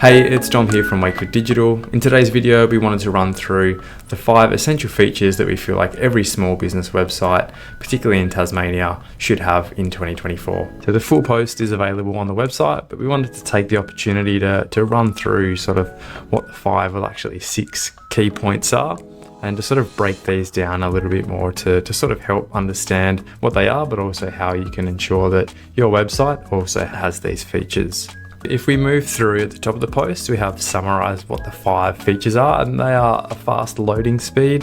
Hey, it's Dom here from Wakewood Digital. In today's video, we wanted to run through the 5 essential features that we feel like every small business website, particularly in Tasmania, should have in 2024. So the full post is available on the website, but we wanted to take the opportunity to run through sort of what the 5, well actually 6 key points are, and to sort of break these down a little bit more to sort of help understand what they are, but also how you can ensure that your website also has these features. If we move through at the top of the post, we have summarized what the 5 features are, and they are a fast loading speed,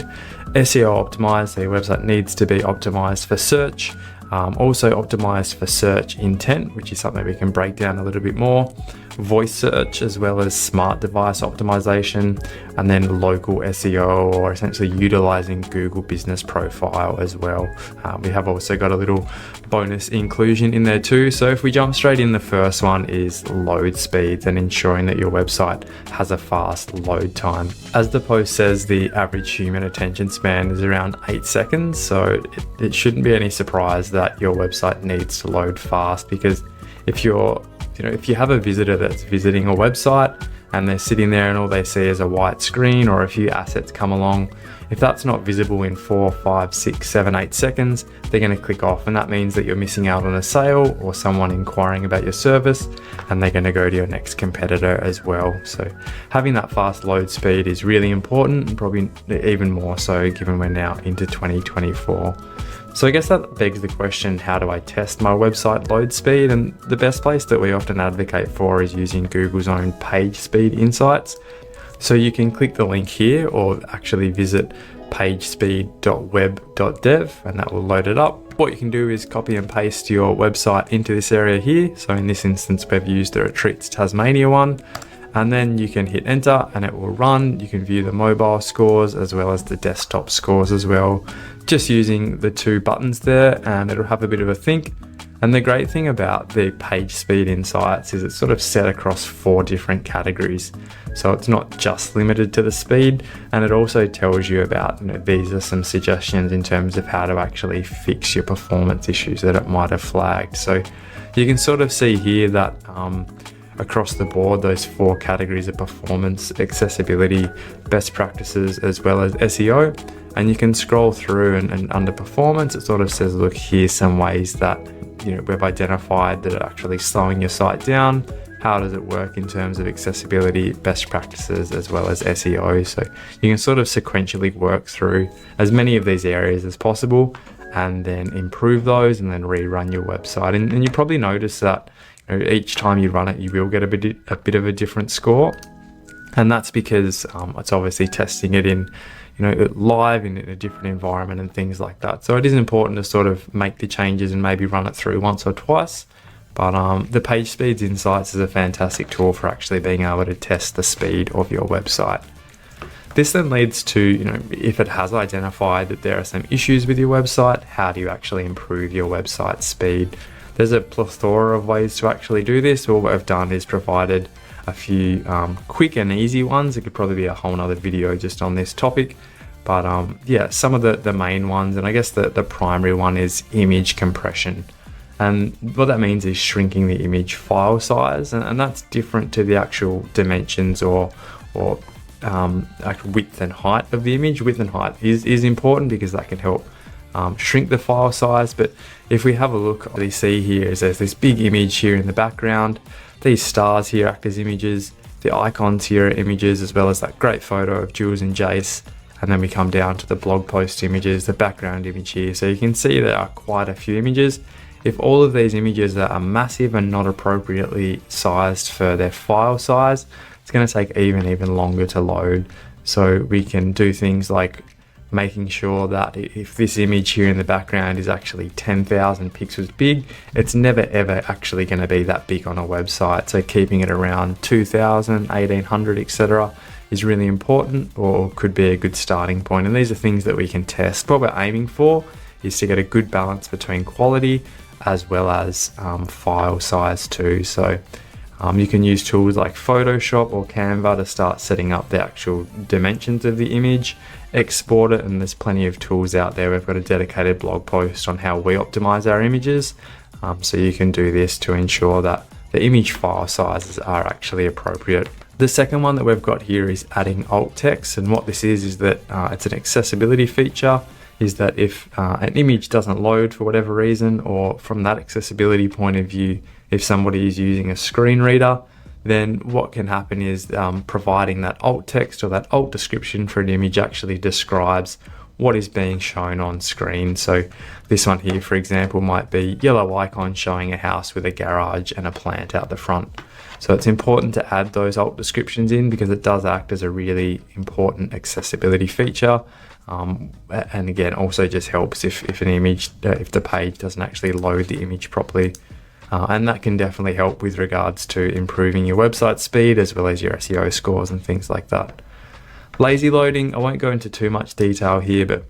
SEO optimized, so your website needs to be optimized for search, also optimized for search intent, which is something we can break down a little bit more, voice search, as well as smart device optimization, and then local SEO, or essentially utilizing Google Business Profile as well. We have also got a little bonus inclusion in there too. So if we jump straight in, the first one is load speeds and ensuring that your website has a fast load time. As the post says, the average human attention span is around 8 seconds. So it shouldn't be any surprise that your website needs to load fast, because if you have a visitor that's visiting a website and they're sitting there and all they see is a white screen or a few assets come along, if that's not visible in 4, 5, 6, 7, 8 seconds, they're going to click off, and that means that you're missing out on a sale or someone inquiring about your service, and they're going to go to your next competitor as well. So having that fast load speed is really important, and probably even more so given we're now into 2024. So I guess that begs the question, how do I test my website load speed? And the best place that we often advocate for is using Google's own page speed insights. So you can click the link here or actually visit pagespeed.web.dev and that will load it up. What you can do is copy and paste your website into this area here. So in this instance, we've used the Retreats Tasmania one. And then you can hit enter and it will run. You can view the mobile scores as well as the desktop scores as well, just using the 2 buttons there, and it'll have a bit of a think. And the great thing about the page speed insights is it's sort of set across 4 different categories. So it's not just limited to the speed, and it also tells you about, these are some suggestions in terms of how to actually fix your performance issues that it might have flagged. So you can sort of see here that across the board, those 4 categories of performance, accessibility, best practices, as well as SEO. And you can scroll through and under performance, it sort of says, look, here's some ways that we've identified that are actually slowing your site down. How does it work in terms of accessibility, best practices, as well as SEO? So you can sort of sequentially work through as many of these areas as possible and then improve those and then rerun your website. And you probably notice that each time you run it, you will get a bit of a different score. And that's because it's obviously testing it in live in a different environment and things like that. So it is important to sort of make the changes and maybe run it through once or twice. But the Page Speeds Insights is a fantastic tool for actually being able to test the speed of your website. This then leads to, if it has identified that there are some issues with your website, how do you actually improve your website speed? There's a plethora of ways to actually do this. All we've done is provided a few quick and easy ones. It could probably be a whole nother video just on this topic. But some of the main ones, and I guess the primary one is image compression. And what that means is shrinking the image file size, and that's different to the actual dimensions or actual width and height of the image. Width and height is important because that can help shrink the file size. But if we have a look, what you see here is there's this big image here in the background. These stars here act as images. The icons here are images, as well as that great photo of Jules and Jace. And then we come down to the blog post images, the background image here. So you can see there are quite a few images. If all of these images are massive and not appropriately sized for their file size, it's going to take even longer to load. So we can do things like making sure that if this image here in the background is actually 10,000 pixels big, it's never ever actually going to be that big on a website. So keeping it around 2,000, 1,800, etc. is really important, or could be a good starting point. And these are things that we can test. What we're aiming for is to get a good balance between quality as well as file size too. So you can use tools like Photoshop or Canva to start setting up the actual dimensions of the image, export it, and there's plenty of tools out there. We've got a dedicated blog post on how we optimize our images. So you can do this to ensure that the image file sizes are actually appropriate The second one that we've got here is adding alt text, and what this is that it's an accessibility feature, is that if an image doesn't load for whatever reason, or from that accessibility point of view, if somebody is using a screen reader, then what can happen is providing that alt text or that alt description for an image actually describes what is being shown on screen. So this one here, for example, might be yellow icon showing a house with a garage and a plant out the front. So it's important to add those alt descriptions in because it does act as a really important accessibility feature. And again, also just helps if an image, if the page doesn't actually load the image properly. And that can definitely help with regards to improving your website speed as well as your SEO scores and things like that. Lazy loading, I won't go into too much detail here, but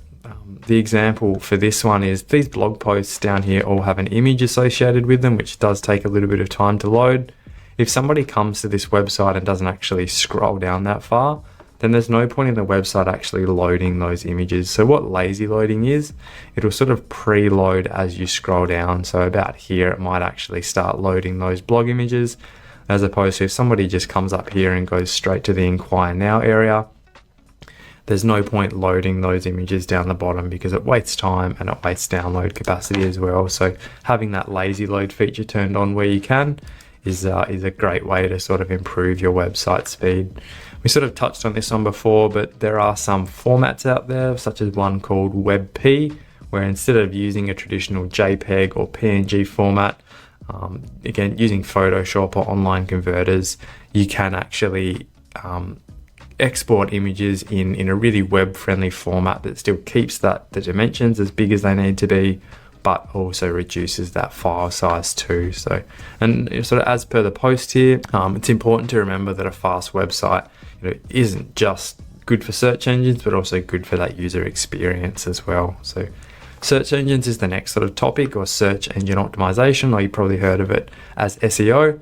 the example for this one is these blog posts down here all have an image associated with them, which does take a little bit of time to load. If somebody comes to this website and doesn't actually scroll down that far, then there's no point in the website actually loading those images. So what lazy loading is, it'll sort of preload as you scroll down. So about here, it might actually start loading those blog images, as opposed to if somebody just comes up here and goes straight to the Inquire Now area, there's no point loading those images down the bottom because it wastes time and it wastes download capacity as well. So having that lazy load feature turned on where you can is a great way to sort of improve your website speed. We sort of touched on this one before, but there are some formats out there, such as one called WebP, where instead of using a traditional JPEG or PNG format, again, using Photoshop or online converters, you can actually export images in a really web-friendly format that still keeps the dimensions as big as they need to be, but also reduces that file size too. So, and sort of as per the post here, it's important to remember that a fast website, isn't just good for search engines, but also good for that user experience as well. So search engines is the next sort of topic, or search engine optimization, or you probably heard of it as SEO,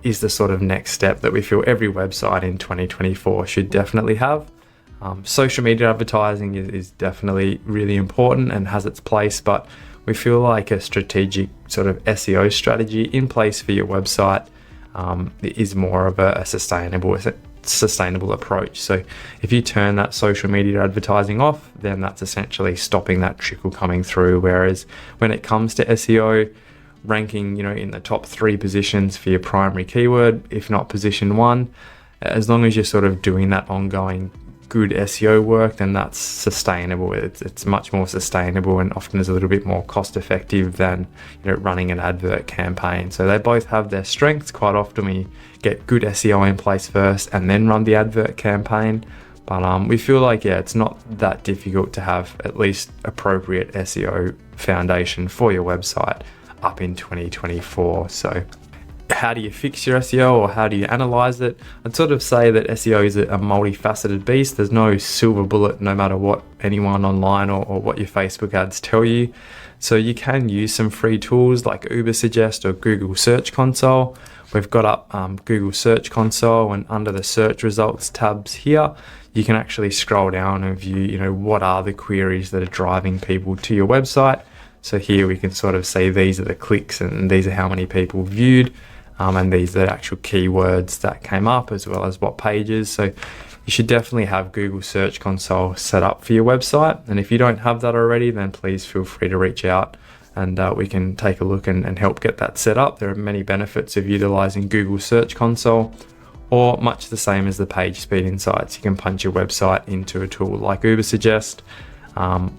is the sort of next step that we feel every website in 2024 should definitely have. Social media advertising is definitely really important and has its place, but we feel like a strategic sort of SEO strategy in place for your website is more of a sustainable approach. So if you turn that social media advertising off, then that's essentially stopping that trickle coming through. Whereas when it comes to SEO, ranking in the top 3 positions for your primary keyword, if not position 1, as long as you're sort of doing that ongoing good SEO work, then that's sustainable. It's much more sustainable and often is a little bit more cost effective than running an advert campaign. So they both have their strengths. Quite often we get good SEO in place first and then run the advert campaign. But we feel like, it's not that difficult to have at least appropriate SEO foundation for your website up in 2024. So how do you fix your SEO, or how do you analyze it? I'd sort of say that SEO is a multifaceted beast. There's no silver bullet no matter what anyone online or what your Facebook ads tell you. So you can use some free tools like Ubersuggest or Google Search Console. We've got up Google Search Console, and under the search results tabs here, you can actually scroll down and view, what are the queries that are driving people to your website. So here we can sort of see these are the clicks and these are how many people viewed. And these are the actual keywords that came up, as well as what pages. So you should definitely have Google Search Console set up for your website. And if you don't have that already, then please feel free to reach out and we can take a look and help get that set up. There are many benefits of utilizing Google Search Console, or much the same as the page speed insights. You can punch your website into a tool like Ubersuggest,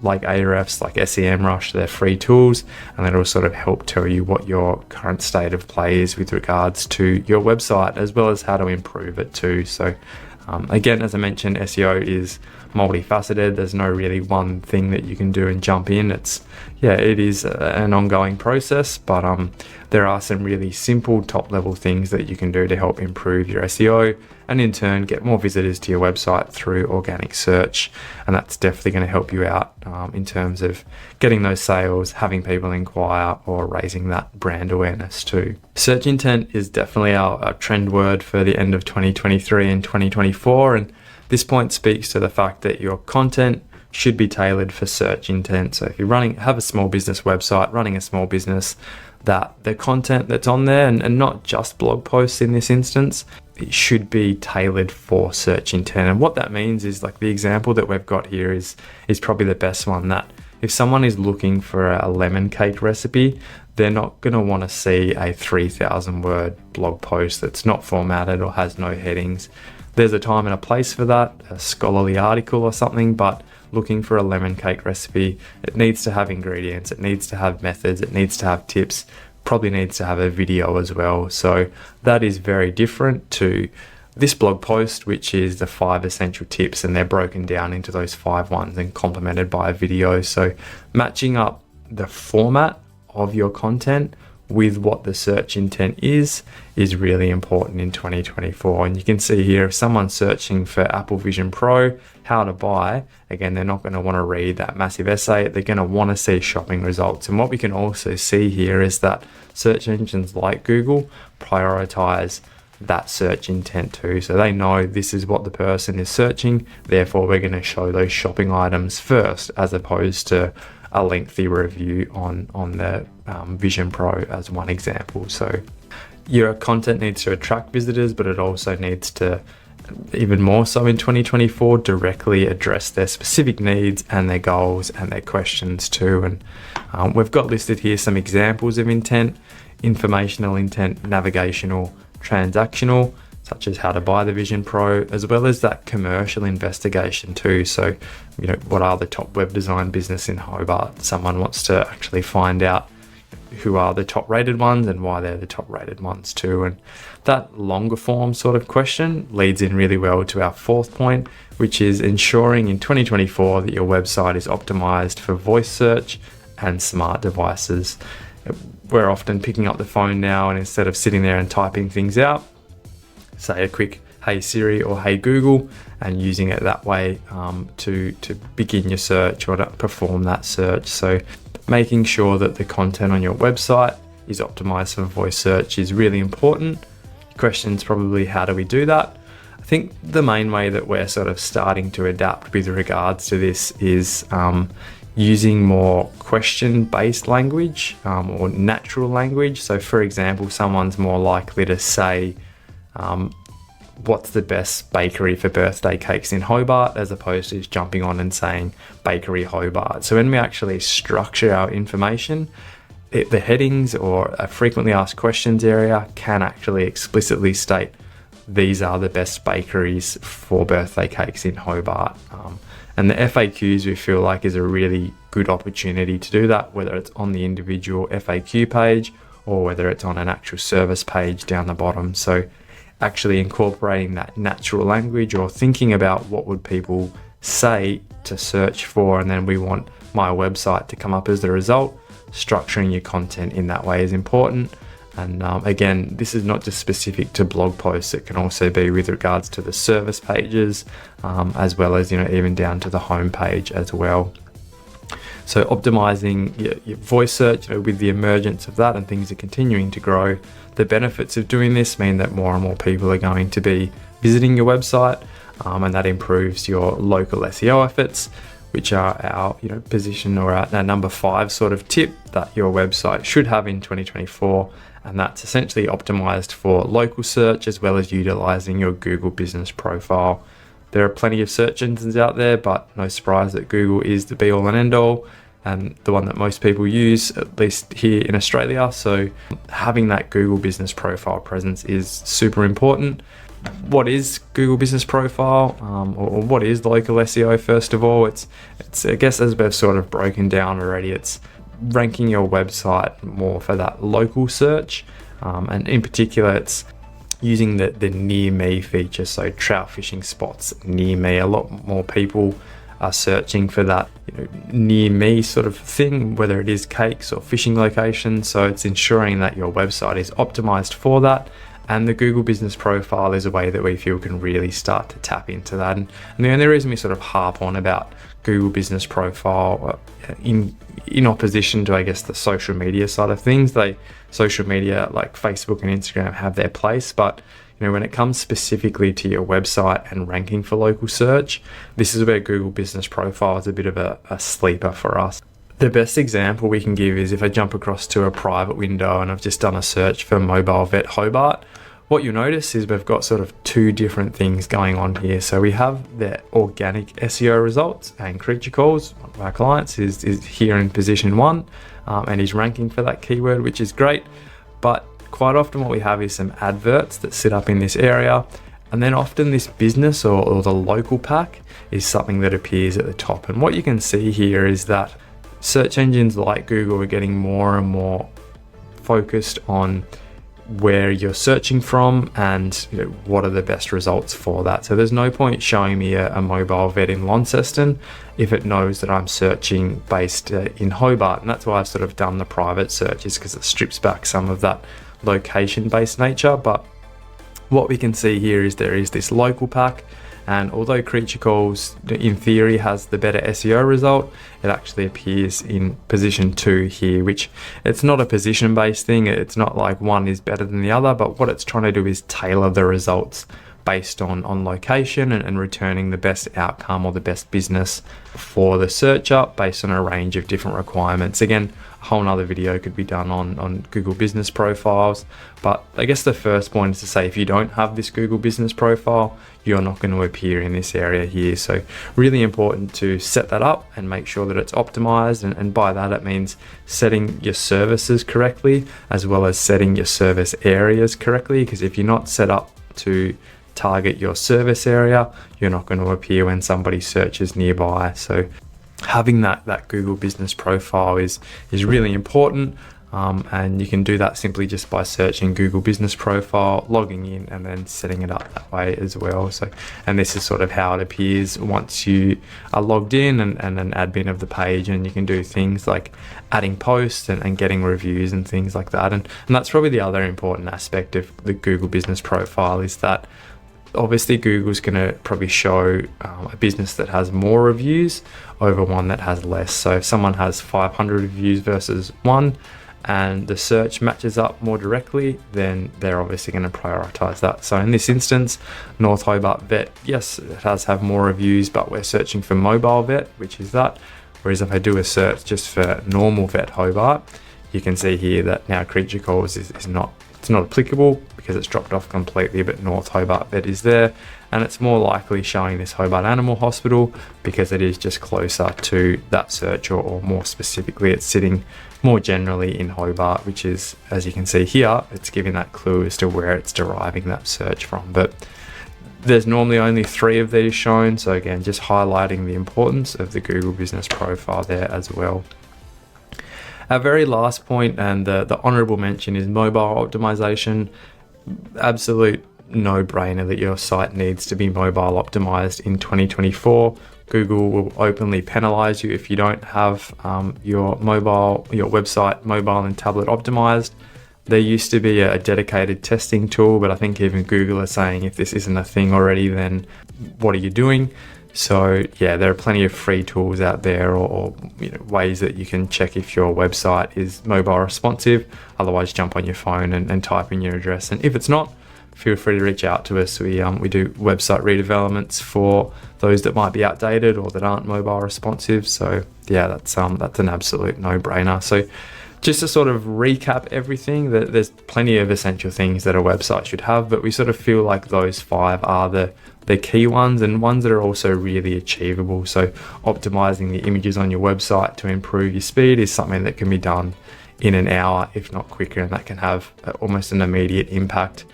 like Ahrefs, like SEMrush. They're free tools, and that'll sort of help tell you what your current state of play is with regards to your website, as well as how to improve it too. So again, as I mentioned, SEO is multifaceted. There's no really one thing that you can do and jump in. It is an ongoing process, but there are some really simple top level things that you can do to help improve your SEO, and in turn get more visitors to your website through organic search. And that's definitely going to help you out in terms of getting those sales, having people inquire, or raising that brand awareness too. Search intent is definitely our trend word for the end of 2023 and 2024, and this point speaks to the fact that your content should be tailored for search intent. So if you have a small business website, running a small business, that the content that's on there, and not just blog posts in this instance, it should be tailored for search intent. And what that means is, like, the example that we've got here is probably the best one, that if someone is looking for a lemon cake recipe, they're not going to want to see a 3,000 word blog post that's not formatted or has no headings. There's a time and a place for that, a scholarly article or something, but looking for a lemon cake recipe, it needs to have ingredients, it needs to have methods, it needs to have tips, probably needs to have a video as well. So that is very different to this blog post, which is the 5 essential tips, and they're broken down into those 5 ones and complemented by a video. So matching up the format of your content with what the search intent is really important in 2024. And you can see here, if someone's searching for Apple Vision Pro, how to buy, again, they're not going to want to read that massive essay. They're going to want to see shopping results. And what we can also see here is that search engines like Google prioritize that search intent too. So they know this is what the person is searching, therefore we're going to show those shopping items first, as opposed to a lengthy review on the Vision Pro as one example. So your content needs to attract visitors, but it also needs to, even more so in 2024, directly address their specific needs and their goals and their questions too. And we've got listed here some examples of intent: informational intent, navigational, transactional, such as how to buy the Vision Pro, as well as that commercial investigation too. So, you know, what are the top web design business in Hobart? Someone wants to actually find out who are the top rated ones and why they're the top rated ones too. And that longer form sort of question leads in really well to our 4th point, which is ensuring in 2024 that your website is optimized for voice search and smart devices. We're often picking up the phone now, and instead of sitting there and typing things out, say a quick "Hey Siri" or "Hey Google," and using it that way to begin your search or to perform that search. So making sure that the content on your website is optimized for voice search is really important. The question's probably, how do we do that? I think the main way that we're sort of starting to adapt with regards to this is using more question-based language or natural language. So for example, someone's more likely to say, what's the best bakery for birthday cakes in Hobart, as opposed to just jumping on and saying Bakery Hobart. So when we actually structure our information, the headings or a frequently asked questions area can actually explicitly state these are the best bakeries for birthday cakes in Hobart. And the FAQs, we feel like, is a really good opportunity to do that, whether it's on the individual FAQ page or whether it's on an actual service page down the bottom. So actually incorporating that natural language, or thinking about what would people say to search for, and then we want my website to come up as the result. Structuring your content in that way is important. And again, this is not just specific to blog posts. It can also be with regards to the service pages, as well as, you know, even down to the home page as well. So optimizing your voice search, you know, with the emergence of that, and things are continuing to grow. The benefits of doing this mean that more and more people are going to be visiting your website, and that improves your local SEO efforts, which are our, you know, position, or our number 5 sort of tip that your website should have in 2024. And that's essentially optimized for local search, as well as utilizing your Google business profile. There are plenty of search engines out there, but no surprise that Google is the be all and end all, and the one that most people use, at least here in Australia. So having that Google business profile presence is super important. What is Google business profile, or what is local SEO? First of all, it's I guess, as we've sort of broken down already, it's ranking your website more for that local search, and in particular, it's using the near me feature. So trout fishing spots near me. A lot more people are searching for that, you know, near me sort of thing, whether it is cakes or fishing locations. So it's ensuring that your website is optimized for that. And the Google business profile is a way that we feel can really start to tap into that. And the only reason we sort of harp on about Google business profile in opposition to, I guess, the social media side of things, social media like Facebook and Instagram have their place, but you know, when it comes specifically to your website and ranking for local search, this is where Google business profile is a bit of a sleeper for us. The best example we can give is if I jump across to a private window and I've just done a search for Mobile Vet Hobart. what you'll notice is we've got sort of two different things going on here. So we have the organic SEO results, and Creature Calls, one of our clients, is here in position 1, and he's ranking for that keyword, which is great. But quite often what we have is some adverts that sit up in this area, and then often this business or the local pack is something that appears at the top. And what you can see here is that search engines like Google are getting more and more focused on where you're searching from and what are the best results for that. So there's no point showing me a mobile vet in Launceston if it knows that I'm searching based in Hobart, and that's why I've sort of done the private searches, because it strips back some of that location based nature. But what we can see here is there is this local pack, and although Creature Calls in theory has the better SEO result, it actually appears in position 2 here, which it's not a position based thing. It's not like one is better than the other, but what it's trying to do is tailor the results based on location and returning the best outcome or the best business for the searcher based on a range of different requirements. Again, a whole nother video could be done on Google business profiles, but I guess the first point is to say if you don't have this Google business profile, you're not going to appear in this area here. So really important to set that up and make sure that it's optimized, and by that it means setting your services correctly as well as setting your service areas correctly, because if you're not set up to target your service area, you're not going to appear when somebody searches nearby. So having that Google business profile is really important, and you can do that simply just by searching Google business profile, logging in, and then setting it up that way as well. So, and this is sort of how it appears once you are logged in and an admin of the page, and you can do things like adding posts and getting reviews and things like that. And that's probably the other important aspect of the Google business profile, is that obviously Google's going to probably show a business that has more reviews over one that has less. So if someone has 500 reviews versus 1 and the search matches up more directly, then they're obviously going to prioritize that. So in this instance, North Hobart Vet, yes, it does have more reviews, but we're searching for mobile vet, which is that. Whereas if I do a search just for normal vet Hobart, you can see here that now Creature Calls is not applicable because it's dropped off completely, but North Hobart Vet is there, and it's more likely showing this Hobart Animal Hospital because it is just closer to that search, or more specifically it's sitting more generally in Hobart, which is, as you can see here, it's giving that clue as to where it's deriving that search from. But there's normally only 3 of these shown, so again, just highlighting the importance of the Google business profile there as well. Our very last point, and the honorable mention, is mobile optimization. Absolute no-brainer that your site needs to be mobile optimized in 2024. Google will openly penalize you if you don't have your website mobile and tablet optimized. There used to be a dedicated testing tool, but I think even Google are saying if this isn't a thing already, then what are you doing? So yeah, there are plenty of free tools out there, or ways that you can check if your website is mobile responsive. Otherwise, jump on your phone and type in your address. And if it's not, feel free to reach out to us. We do website redevelopments for those that might be outdated or that aren't mobile responsive. So yeah, that's an absolute no-brainer. So just to sort of recap everything, there's plenty of essential things that a website should have, but we sort of feel like those 5 are the key ones, and ones that are also really achievable. So optimizing the images on your website to improve your speed is something that can be done in an hour, if not quicker, and that can have almost an immediate impact.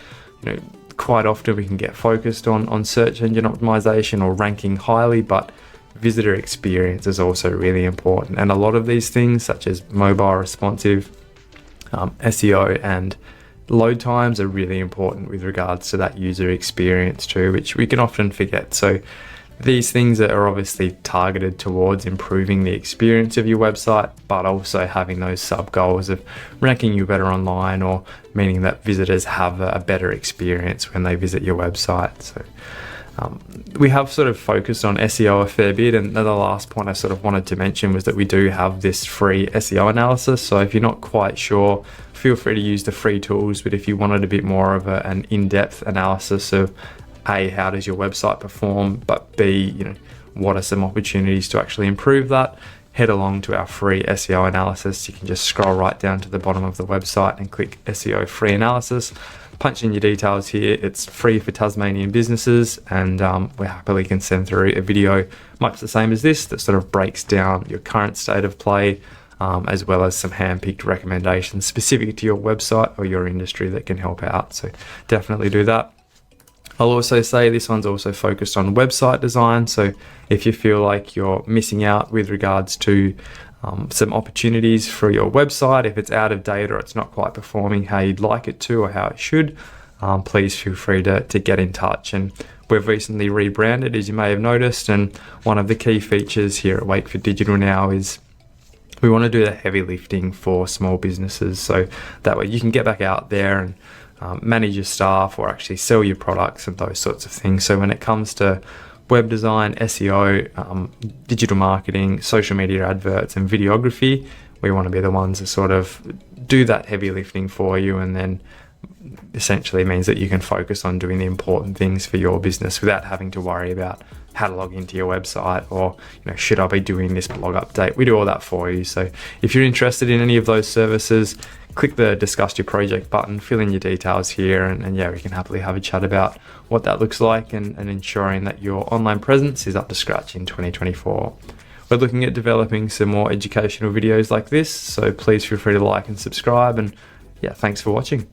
Quite often we can get focused on search engine optimization or ranking highly, but visitor experience is also really important. And a lot of these things, such as mobile responsive, SEO, and load times, are really important with regards to that user experience too, which we can often forget. So these things are obviously targeted towards improving the experience of your website, but also having those sub goals of ranking you better online, or meaning that visitors have a better experience when they visit your website. So we have sort of focused on SEO a fair bit, and the last point I sort of wanted to mention was that we do have this free SEO analysis. So if you're not quite sure, feel free to use the free tools, but if you wanted a bit more of an in-depth analysis of A, how does your website perform, but B, what are some opportunities to actually improve that, head along to our free SEO analysis. You can just scroll right down to the bottom of the website and click SEO free analysis. punch in your details here. It's free for Tasmanian businesses, and we happily can send through a video much the same as this that sort of breaks down your current state of play, as well as some hand-picked recommendations specific to your website or your industry that can help out. So definitely do that. I'll also say this one's also focused on website design. So if you feel like you're missing out with regards to some opportunities for your website, if it's out of date or it's not quite performing how you'd like it to or how it should, please feel free to get in touch. And we've recently rebranded, as you may have noticed, and one of the key features here at Wake for Digital now is we want to do the heavy lifting for small businesses, so that way you can get back out there and manage your staff or actually sell your products and those sorts of things. So when it comes to web design, SEO, digital marketing, social media adverts and videography, we want to be the ones that sort of do that heavy lifting for you, and then essentially means that you can focus on doing the important things for your business without having to worry about how to log into your website or, should I be doing this blog update? We do all that for you. So if you're interested in any of those services, click the discuss your project button, fill in your details here, and yeah, we can happily have a chat about what that looks like and ensuring that your online presence is up to scratch in 2024. We're looking at developing some more educational videos like this, so please feel free to like and subscribe, and yeah, thanks for watching.